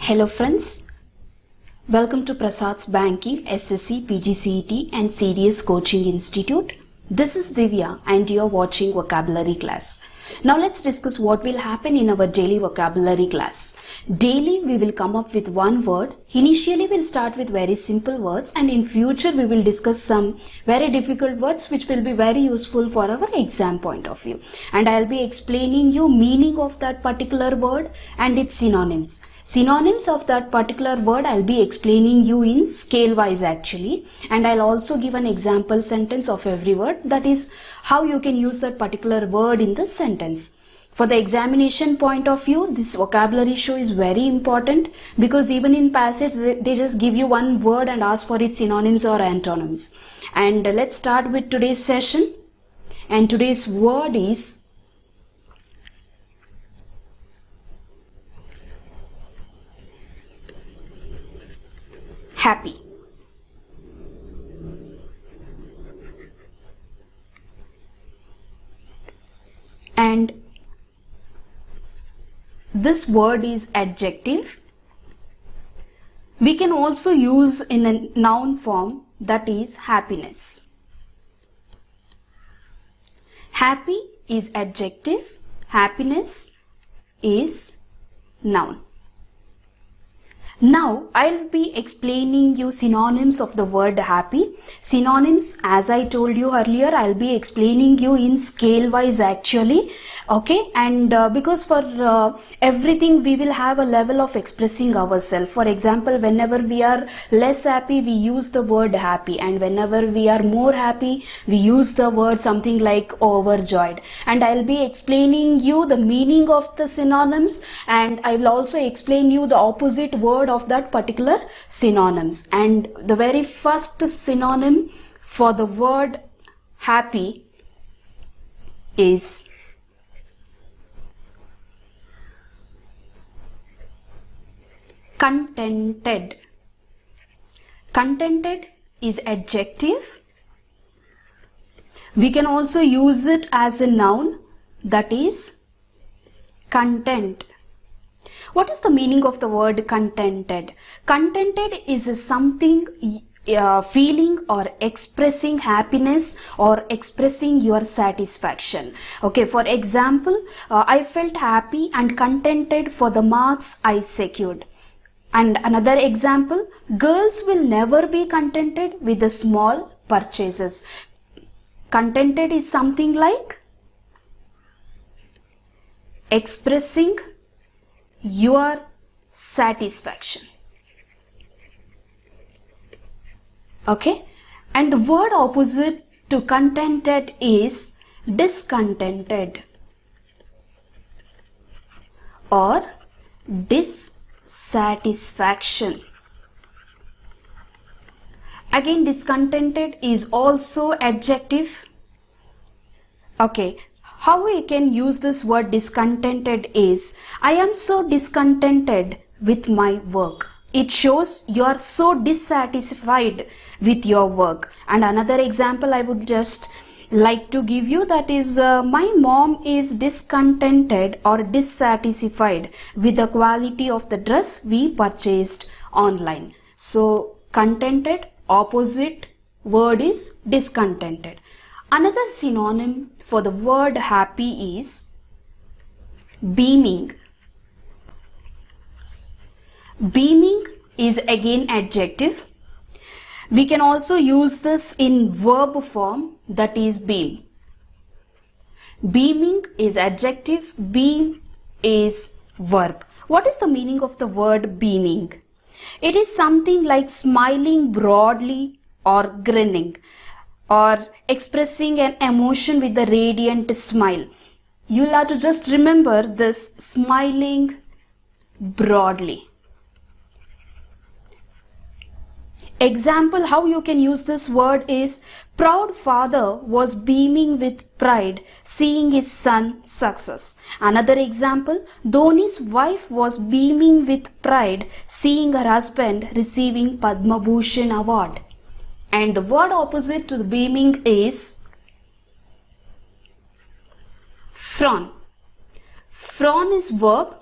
Hello friends, welcome to PRASAD'S Banking, SSC, PGCET and CDS Coaching Institute. This is Divya and you are watching vocabulary class. Now let's discuss what will happen in our daily vocabulary class. Daily we will come up with one word. Initially we'll start with very simple words and in future we will discuss some very difficult words which will be very useful for our exam point of view. And I'll be explaining you meaning of that particular word and its synonyms. Synonyms of that particular word I'll be explaining you in scale wise actually, and I'll also give an example sentence of every word, that is how you can use that particular word in the sentence. For the examination point of view, this vocabulary show is very important because even in passage they just give you one word and ask for its synonyms or antonyms. And let's start with today's session, and today's word is happy. And this word is adjective. We can also use in a noun form, that is happiness. Happy is adjective, happiness is noun. Now I'll be explaining you synonyms of the word happy. Synonyms, as I told you earlier, I'll be explaining you in scale wise actually. Okay, and because for everything we will have a level of expressing ourselves. For example, whenever we are less happy we use the word happy, and whenever we are more happy we use the word something like overjoyed. And I'll be explaining you the meaning of the synonyms, and I will also explain you the opposite word of that particular synonyms. And the very first synonym for the word happy is contented. Contented is adjective. We can also use it as a noun, that is content. What is the meaning of the word contented? Contented is something feeling or expressing happiness or expressing your satisfaction. Okay, for example, I felt happy and contented for the marks I secured. And another example, girls will never be contented with the small purchases. Contented is something like expressing your satisfaction. Okay, and the word opposite to contented is discontented or dissatisfaction. Again, discontented is also adjective. Okay, how we can use this word discontented is, I am so discontented with my work. It shows you are so dissatisfied with your work. And another example I would just like to give you, that is my mom is discontented or dissatisfied with the quality of the dress we purchased online. So contented, opposite word is discontented. Another synonym for the word happy is beaming. Beaming is again adjective. We can also use this in verb form, that is beam. Beaming is adjective, beam is verb. What is the meaning of the word beaming? It is something like smiling broadly or grinning, or expressing an emotion with a radiant smile. You'll have to just remember this, smiling broadly. Example how you can use this word is, proud father was beaming with pride seeing his son's success. Another example, Dhoni's wife was beaming with pride seeing her husband receiving Padma Bhushan award. And the word opposite to the beaming is frown. Frown is verb.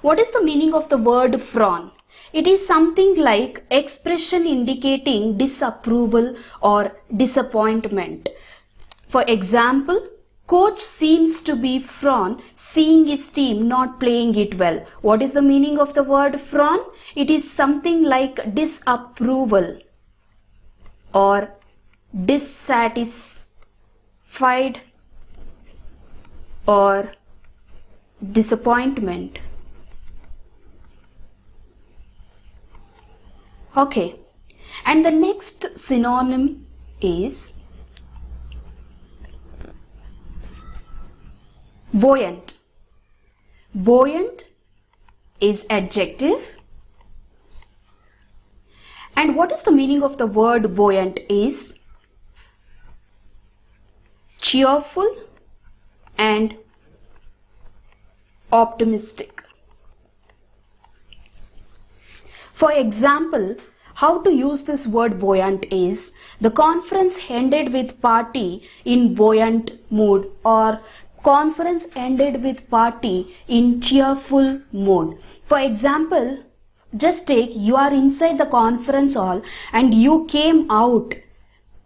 What is the meaning of the word frown? It is something like expression indicating disapproval or disappointment. For example, coach seems to be frown seeing his team not playing it well. What is the meaning of the word frown? It is something like disapproval or dissatisfied or disappointment. Okay, and the next synonym is buoyant. Buoyant is adjective. And what is the meaning of the word buoyant is cheerful and optimistic. For example, how to use this word buoyant is the conference ended with party in buoyant mood or conference ended with party in cheerful mood. For example, just take you are inside the conference hall and you came out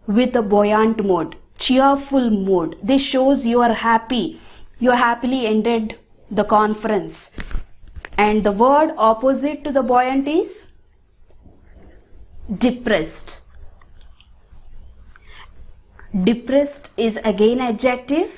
with a buoyant mood, cheerful mood. This shows you are happy. You happily ended the conference. And the word opposite to the buoyant is depressed. Depressed is again adjective.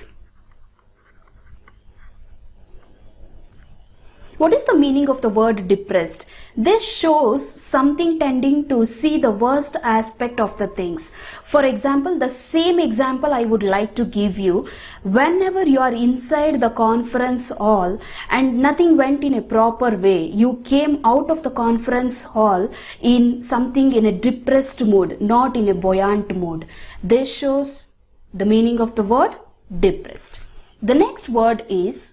What is the meaning of the word depressed? This shows something tending to see the worst aspect of the things. For example, the same example I would like to give you. Whenever you are inside the conference hall and nothing went in a proper way, you came out of the conference hall in a depressed mood, not in a buoyant mood. This shows the meaning of the word depressed. The next word is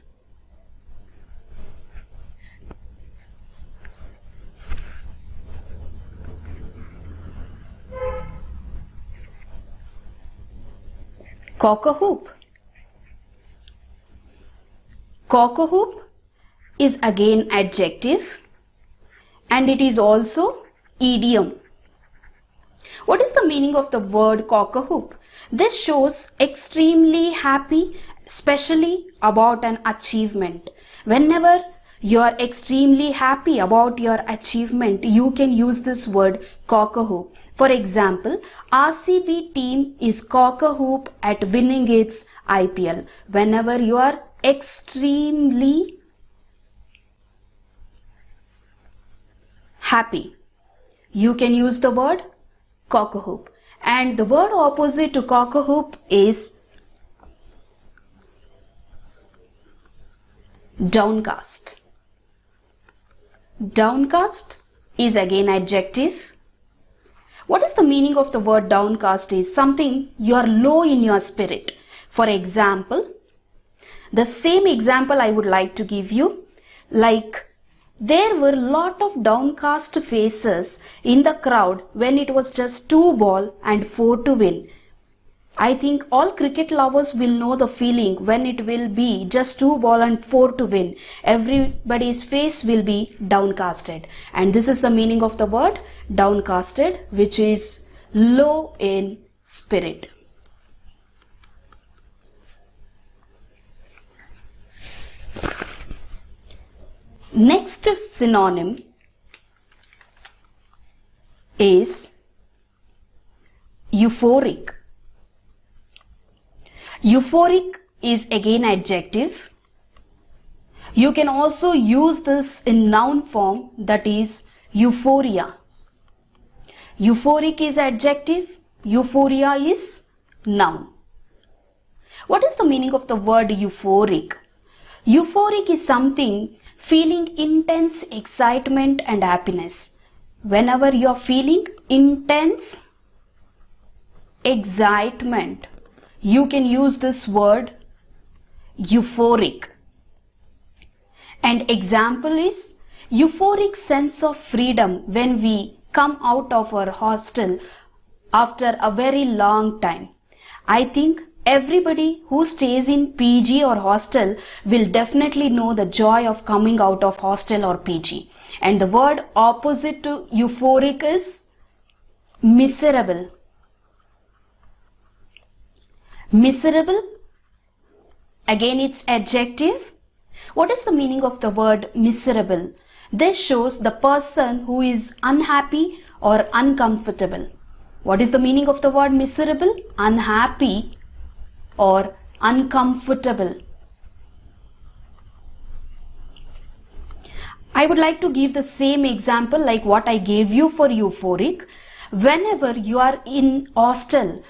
cock-a-hoop. Cock-a-hoop is again adjective and it is also idiom. What is the meaning of the word cock-a-hoop? This shows extremely happy, especially about an achievement. Whenever you are extremely happy about your achievement, you can use this word cock-a-hoop. For example, RCB team is cock-a-hoop at winning its IPL. Whenever you are extremely happy, you can use the word cock-a-hoop. And the word opposite to cock-a-hoop is downcast. Downcast is again adjective. What is the meaning of the word downcast is something you are low in your spirit. For example, the same example I would like to give you, like there were lot of downcast faces in the crowd when it was just 2 ball and 4 to win. I think all cricket lovers will know the feeling when it will be just 2 ball and 4 to win. Everybody's face will be downcasted. And this is the meaning of the word downcasted, which is low in spirit. Next synonym is euphoric. Euphoric is again adjective. You can also use this in noun form, that is euphoria. Euphoric is adjective, euphoria is noun. What is the meaning of the word euphoric? Euphoric is something feeling intense excitement and happiness. Whenever you are feeling intense excitement, you can use this word euphoric. And example is euphoric sense of freedom when we come out of our hostel after a very long time. I think Everybody who stays in PG or hostel will definitely know the joy of coming out of hostel or PG. And the word opposite to euphoric is miserable. Miserable, again it's adjective. What is the meaning of the word miserable? This shows the person who is unhappy or uncomfortable. What is the meaning of the word miserable? Unhappy or uncomfortable. I would like to give the same example like what I gave you for euphoric. Whenever you are in hostel,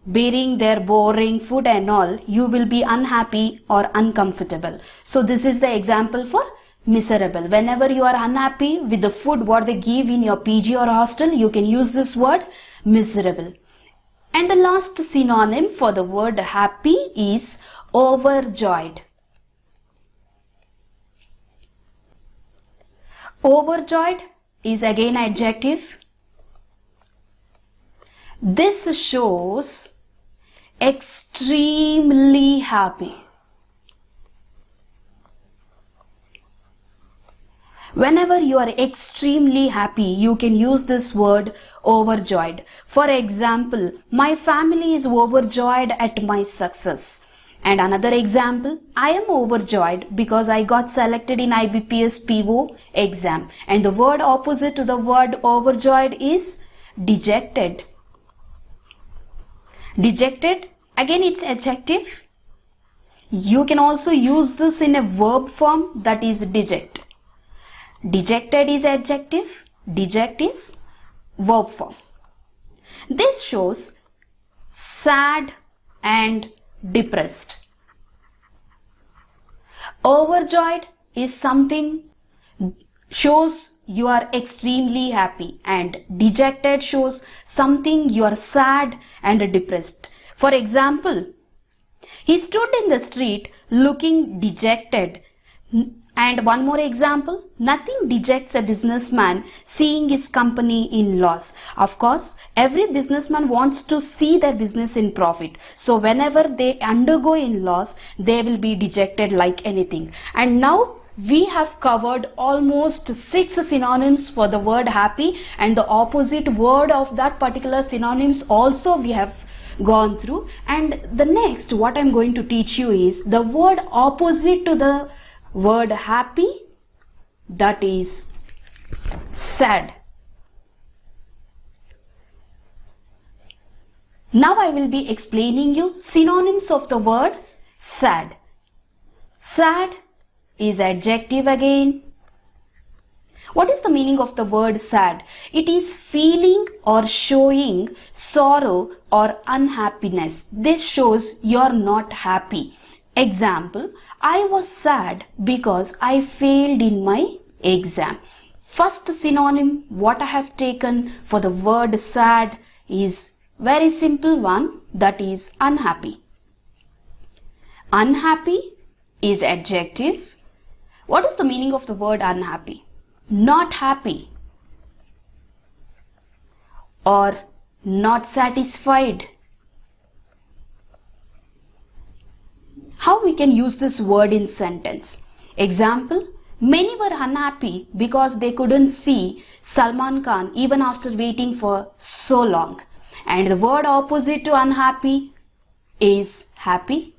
bearing their boring food and all, you will be unhappy or uncomfortable. So this is the example for miserable. Whenever you are unhappy with the food what they give in your PG or hostel, you can use this word miserable. And the last synonym for the word happy is overjoyed. Overjoyed is again adjective. This shows extremely happy. Whenever you are extremely happy, you can use this word overjoyed. For example, my family is overjoyed at my success. And another example, I am overjoyed because I got selected in ibps PO exam. And the word opposite to the word overjoyed is dejected. Dejected, again it's adjective. You can also use this in a verb form, that is deject. Dejected is adjective, deject is verb form. This shows sad and depressed. Overjoyed is something shows you are extremely happy, and dejected shows something you are sad and depressed. For example, he stood in the street looking dejected. And one more example, nothing dejects a businessman seeing his company in loss. Of course, every businessman wants to see their business in profit. So whenever they undergo in loss, they will be dejected like anything. And now we have covered almost 6 synonyms for the word happy, and the opposite word of that particular synonyms also we have gone through. And the next what I am going to teach you is the word opposite to the word happy, that is sad. Now I will be explaining you synonyms of the word sad. Sad is adjective again. What is the meaning of the word sad? It is feeling or showing sorrow or unhappiness. This shows you are not happy. Example, I was sad because I failed in my exam. First synonym what I have taken for the word sad is very simple one, that is unhappy. Unhappy is adjective. What is the meaning of the word unhappy? Not happy or not satisfied. How we can use this word in sentence? Example, many were unhappy because they couldn't see Salman Khan even after waiting for so long. And the word opposite to unhappy is happy.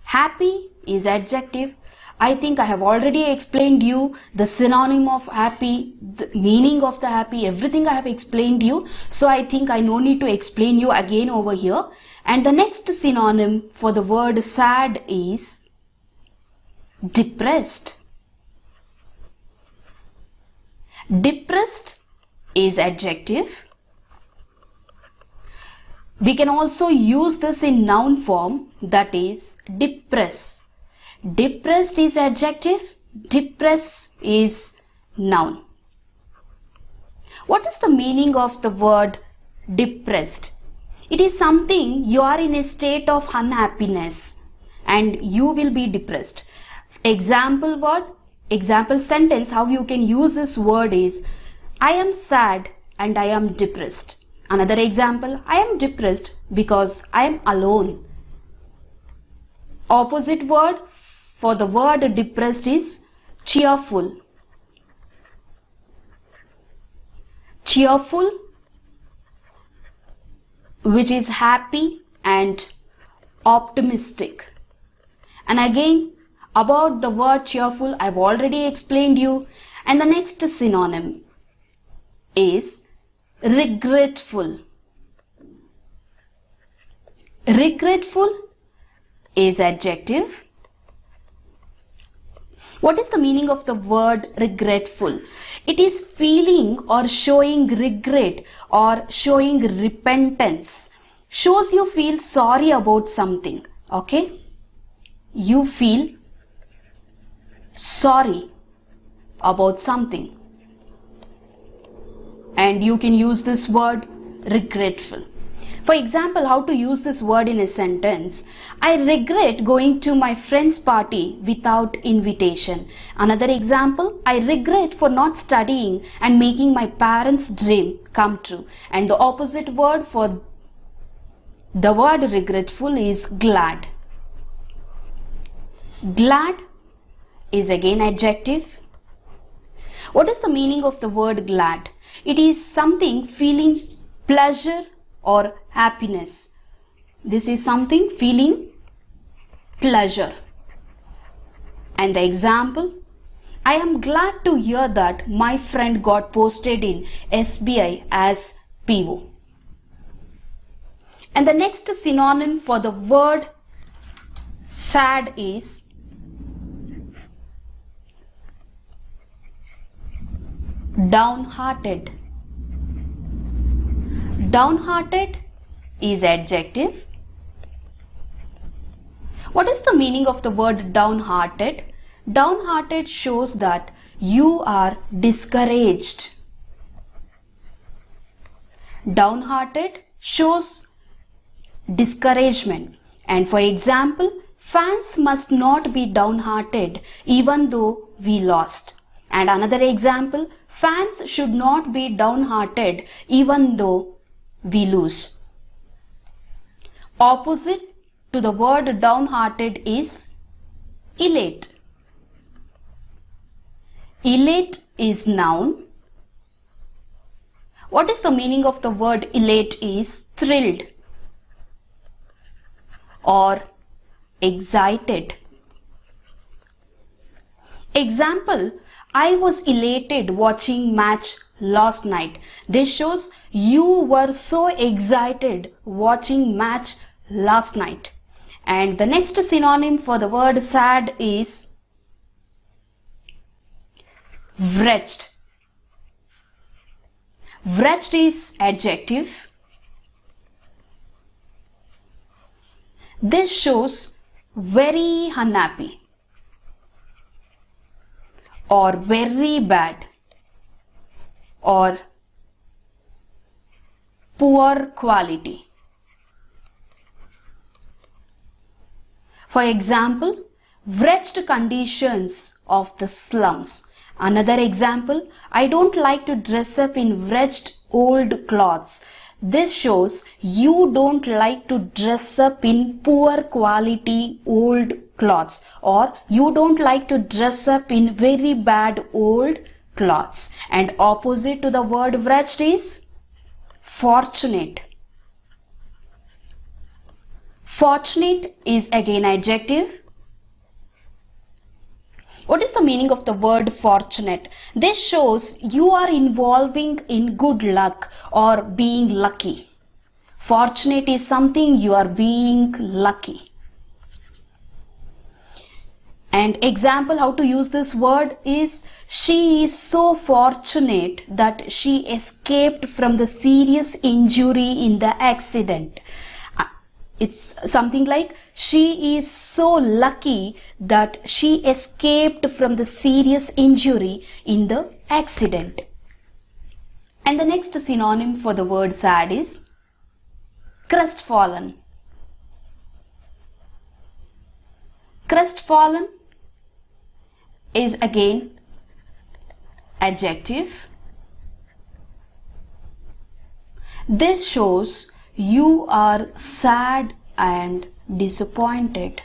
Happy is adjective. I think I have already explained you the synonym of happy, the meaning of the happy, everything I have explained you. So I think I no need to explain you again over here. And the next synonym for the word sad is depressed. Depressed is adjective. We can also use this in noun form, that is depress. Depressed is adjective, depress is noun. What is the meaning of the word depressed? It is something you are in a state of unhappiness and you will be depressed. Example word, example sentence, how you can use this word is I am sad and I am depressed. Another example, I am depressed because I am alone. Opposite word for the word depressed is cheerful. Cheerful, which is happy and optimistic. And again, about the word cheerful, I've already explained you. And the next synonym is regretful. Regretful is adjective. What is the meaning of the word regretful? It is feeling or showing regret or showing repentance. Shows you feel sorry about something. Okay? You feel sorry about something. And you can use this word regretful. For example, how to use this word in a sentence? I regret going to my friend's party without invitation. Another example, I regret for not studying and making my parents' dream come true. And the opposite word for the word regretful is glad. Glad is again adjective. What is the meaning of the word glad? It is something feeling pleasure or happiness. This is something feeling pleasure. And the example, I am glad to hear that my friend got posted in SBI as PO. And the next synonym for the word sad is downhearted. Downhearted is adjective. What is the meaning of the word downhearted? Downhearted shows that you are discouraged. Downhearted shows discouragement. And for example, fans must not be downhearted even though we lost. And another example, fans should not be downhearted even though we lose. Opposite to the word downhearted is elate. Elate is noun. What is the meaning of the word elate? Is thrilled or excited. Example, I was elated watching match last night. This shows you were so excited watching match last night. And the next synonym for the word sad is wretched. Wretched is adjective. This shows very unhappy or very bad or poor quality. For example, wretched conditions of the slums. Another example, I don't like to dress up in wretched old clothes. This shows you don't like to dress up in poor quality old clothes, or you don't like to dress up in very bad old clothes. And opposite to the word wretched is fortunate. Fortunate is again adjective. What is the meaning of the word fortunate? This shows you are involving in good luck or being lucky. Fortunate is something you are being lucky. And example how to use this word is she is so fortunate that she escaped from the serious injury in the accident. It's something like she is so lucky that she escaped from the serious injury in the accident. And the next synonym for the word sad is crestfallen. Crestfallen is again adjective. This shows you are sad and disappointed.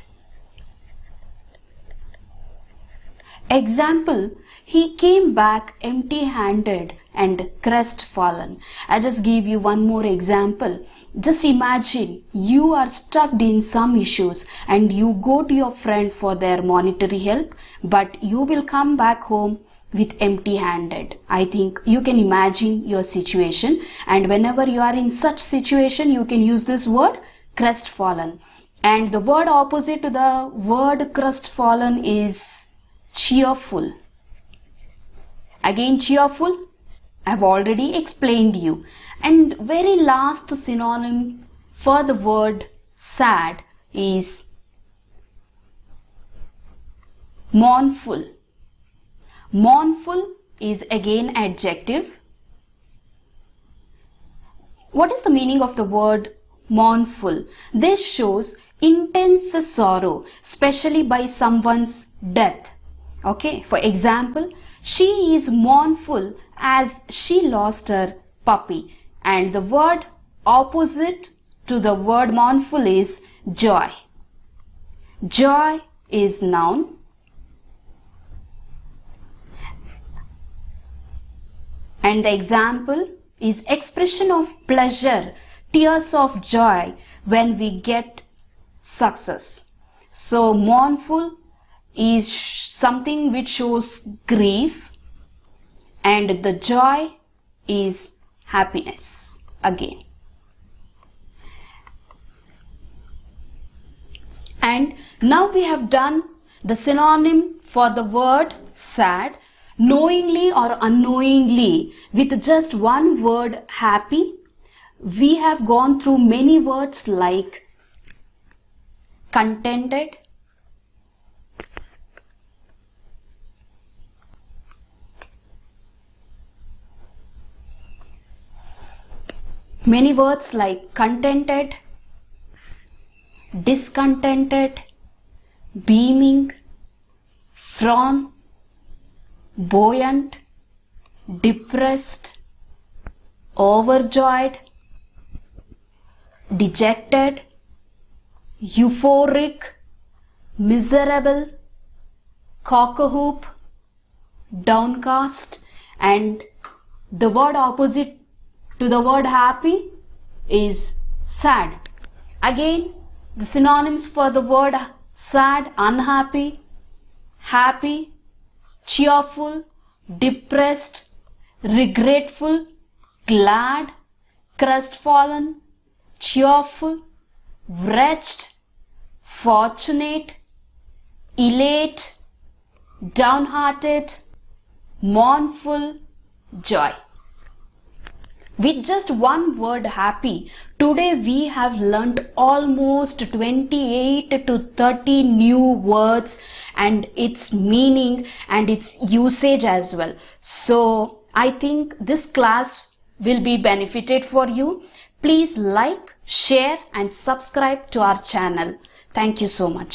Example, he came back empty-handed and crestfallen. I just give you one more example. Just imagine you are stuck in some issues and you go to your friend for their monetary help, but you will come back home with empty-handed. I think you can imagine your situation, and whenever you are in such situation, you can use this word crestfallen. And the word opposite to the word crestfallen is cheerful. Again, cheerful, I've already explained you. And very last synonym for the word sad is mournful. Mournful is again adjective. What is the meaning of the word mournful? This shows intense sorrow, especially by someone's death. Okay, for example, she is mournful as she lost her puppy. And the word opposite to the word mournful is joy. Joy is noun. And the example is expression of pleasure, tears of joy when we get success. So mournful is something which shows grief, and the joy is happiness again. And now we have done the synonym for the word sad. Knowingly or unknowingly, with just one word happy, we have gone through many words like contented, discontented, beaming, frown, buoyant, depressed, overjoyed, dejected, euphoric, miserable, cock-a-hoop, downcast, and the word opposite to the word happy is sad. Again, the synonyms for the word sad: unhappy, happy, cheerful, depressed, regretful, glad, crestfallen, cheerful, wretched, fortunate, elate, downhearted, mournful, joy. With just one word happy, today we have learnt almost 28 to 30 new words and its meaning and its usage as well. So I think this class will be benefited for you. Please like, share and subscribe to our channel. Thank you so much.